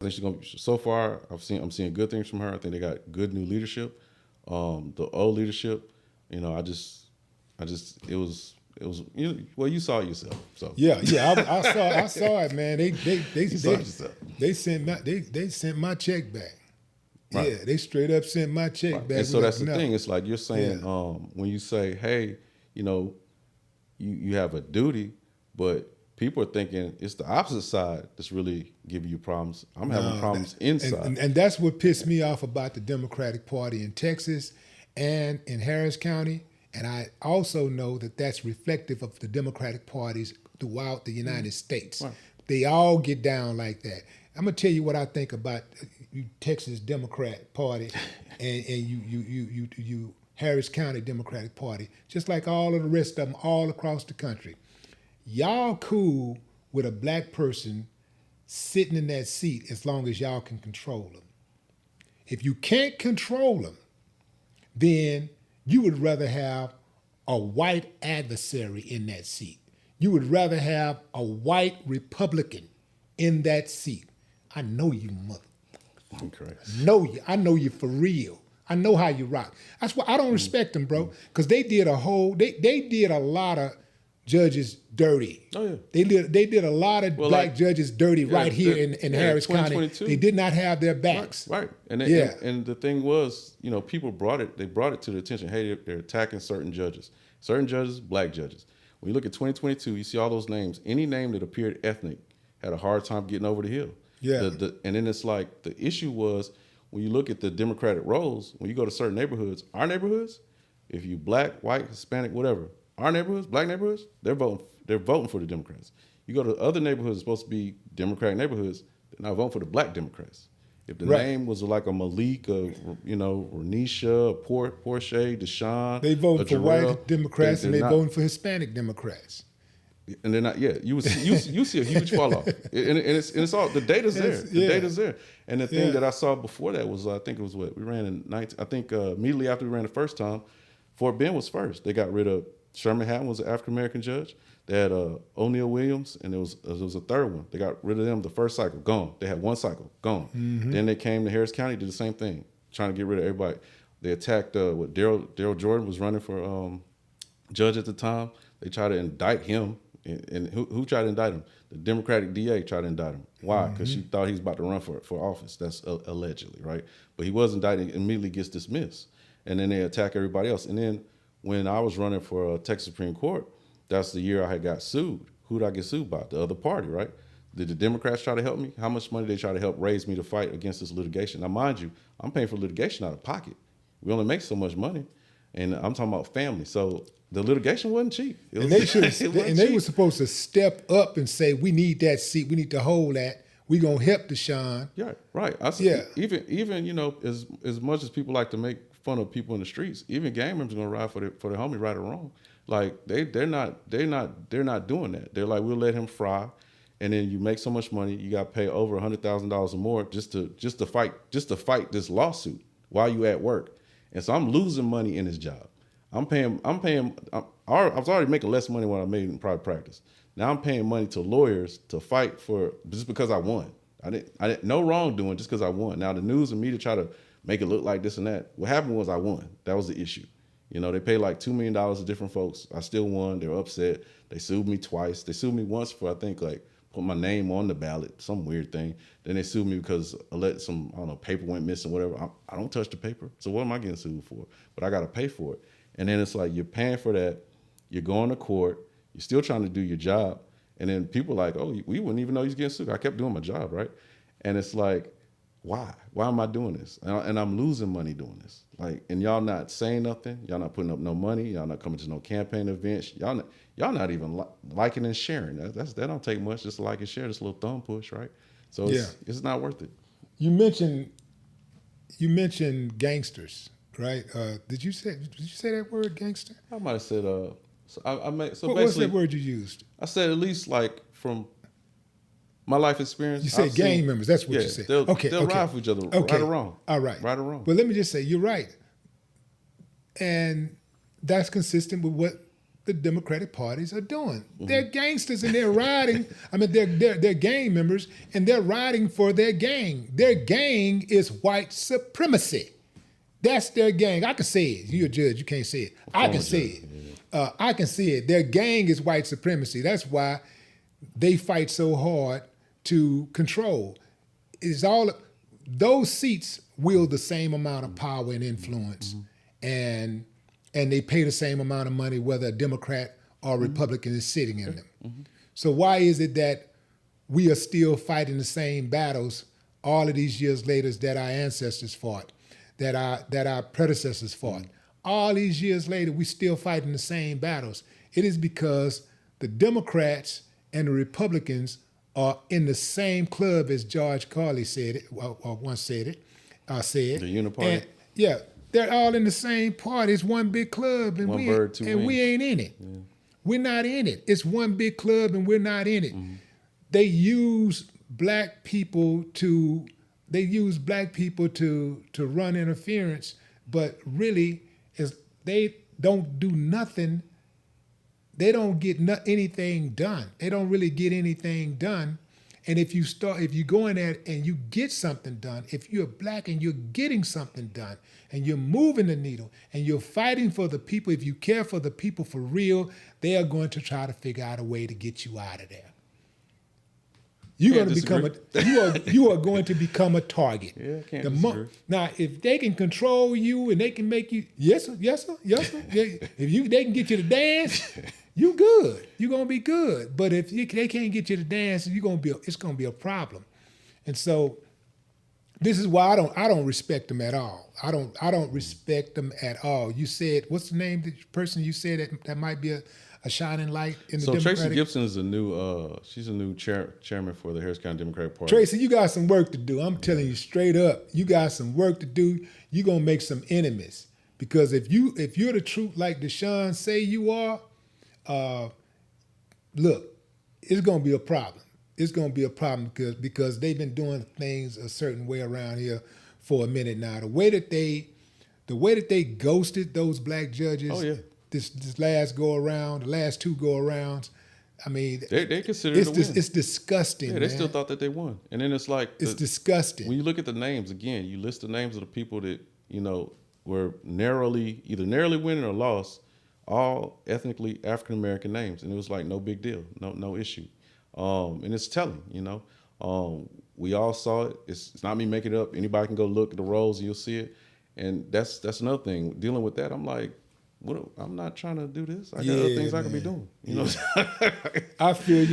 I think she's gonna. So far, I'm seeing good things from her. I think they got good new leadership. The old leadership, I just, it was. Well, you saw it yourself. So Yeah, yeah, I saw it, man. you saw it yourself. They sent my check back. Right. Yeah, they straight up sent my check Right. back. And so Like, that's the no. thing. It's like you're saying, Yeah. when you say, hey, you know, you have a duty, but people are thinking it's the opposite side that's really giving you problems. I'm having problems inside. And that's what pissed me off about the Democratic Party in Texas and in Harris County. And I also know that that's reflective of the Democratic parties throughout the United States. Right. They all get down like that. I'm gonna tell you what I think about you Texas Democrat Party and you Harris County Democratic Party, just like all of the rest of them all across the country. Y'all cool with a black person sitting in that seat as long as y'all can control them. If you can't control them, then you would rather have a white adversary in that seat. You would rather have a white Republican in that seat. I know you, mother. Okay. I know you for real. I know how you rock. That's why I don't respect them, bro. Because they did a lot of judges dirty. Oh yeah. They did a lot of black judges dirty right here in Harris County. They did not have their backs. Right. And the thing was, people brought it to the attention. Hey, they're attacking certain judges, black judges. When you look at 2022, you see all those names. Any name that appeared ethnic had a hard time getting over the hill. Yeah. And then it's like the issue was when you look at the Democratic rolls, when you go to certain neighborhoods, our neighborhoods, if you black, white, Hispanic, whatever, our neighborhoods, black neighborhoods, they're voting for the Democrats. You go to other neighborhoods supposed to be Democratic neighborhoods, they're not voting for the black Democrats. If the name was like a Malik, Renisha, Portia, DaSean, they voting for white Democrats and they voting for Hispanic Democrats. And they're not. Yeah, you see a huge fall off, and it's all the data's there. The data's there. And the thing that I saw before that was, I think it was what we ran in 19. I think immediately after we ran the first time, Fort Bend was first. They got rid of Sherman Hatton was an African American judge. They had O'Neal Williams, and there was a third one. They got rid of them the first cycle, gone. They had one cycle, gone. Mm-hmm. Then they came to Harris County, did the same thing, trying to get rid of everybody. They attacked what Daryl Jordan was running for judge at the time. They tried to indict him. And who tried to indict him? The Democratic DA tried to indict him. Why? Because she thought he was about to run for office. That's allegedly, right? But he was indicted, immediately gets dismissed. And then they attack everybody else. And then when I was running for Texas Supreme Court, that's the year I had got sued. Who did I get sued by? The other party, right? Did the Democrats try to help me? How much money did they try to help raise me to fight against this litigation? Now, mind you, I'm paying for litigation out of pocket. We only make so much money. And I'm talking about family. So the litigation wasn't cheap. They were supposed to step up and say, we need that seat. We need to hold that. We're going to help DaSean. Yeah, right. Even as much as people like to make fun of people in the streets, even gang members are going to ride for their homie, right or wrong. Like they're not doing that. They're like, we'll let him fry. And then you make so much money, you got to pay over $100,000 or more just to fight this lawsuit while you at work. And so I'm losing money in this job. I was already making less money when I made in private practice. Now I'm paying money to lawyers to fight for just because I won. I didn't no wrongdoing just because I won. Now the news and media try to make it look like this and that. What happened was I won. That was the issue. They paid like $2 million to different folks. I still won. They were upset. They sued me twice. They sued me once for, I think, like put my name on the ballot, some weird thing. Then they sued me because I let some, I don't know, paper went missing, whatever. I don't touch the paper. So what am I getting sued for? But I got to pay for it. And then it's like you're paying for that. You're going to court. You're still trying to do your job. And then people are like, oh, we wouldn't even know he's getting sued. I kept doing my job, right? And it's like, why? Why am I doing this? And I'm losing money doing this. Like, and y'all not saying nothing. Y'all not putting up no money. Y'all not coming to no campaign events. Y'all not even liking and sharing. That don't take much. Just to like and share, this little thumb push, right? So it's not worth it. You mentioned gangsters, right? Did you say that word, gangster? I might have said what's that word you used? I said at least like from my life experience. You said gang members. That's what you said. They'll ride for each other, right or wrong. All right. Right or wrong. But let me just say, you're right. And that's consistent with what the Democratic parties are doing. They're gangsters and they're riding. I mean, they're gang members and they're riding for their gang. Their gang is white supremacy. That's their gang. I can say it. You're a judge. You can't say it. I can say it. I can see it. Their gang is white supremacy. That's why they fight so hard to control. It's all those seats wield the same amount of power and influence, and they pay the same amount of money whether a Democrat or Republican is sitting in them. So why is it that we are still fighting the same battles all of these years later that our ancestors fought, that our predecessors fought? All these years later, we still fighting the same battles. It is because the Democrats and the Republicans are in the same club as George Carlin said it, or once said it. The Uniparty. Yeah, they're all in the same party. It's one big club, and One bird, two wings. we ain't in it. Yeah. We're not in it. It's one big club, and we're not in it. They use black people to run interference, but really, they don't do nothing. They don't get anything done. They don't really get anything done. And if you go in there and you get something done, if you're black and you're getting something done, and you're moving the needle, and you're fighting for the people, if you care for the people for real, they are going to try to figure out a way to get you out of there. You're going to become you are going to become a target. Yeah, can't disagree. Now, if they can control you and they can make you yes sir, if they can get you to dance, you good. You're gonna be good. But if they can't get you to dance, it's gonna be a problem. And so this is why I don't respect them at all. I don't respect them at all. You said, what's the name of the person you said that might be a shining light in the Democratic? So Tracy Gibson is she's a new chairman for the Harris County Democratic Party. Tracy, you got some work to do. I'm telling you straight up, you got some work to do. You're gonna make some enemies, because if you're the truth like DaSean say you are, look, it's gonna be a problem. It's gonna be a problem because they've been doing things a certain way around here for a minute now. The way that they ghosted those black judges. Oh yeah. This last go around, the last two go arounds, I mean, they consider it a win. It's disgusting. Yeah, they still thought that they won, and then it's like it's disgusting. When you look at the names again, you list the names of the people that were either narrowly winning or lost, all ethnically African American names, and it was like no big deal, no issue, and it's telling. We all saw it. It's not me making it up. Anybody can go look at the rolls and you'll see it, and that's another thing. Dealing with that, I'm like, I'm not trying to do this. I got other things I could be doing. I feel you.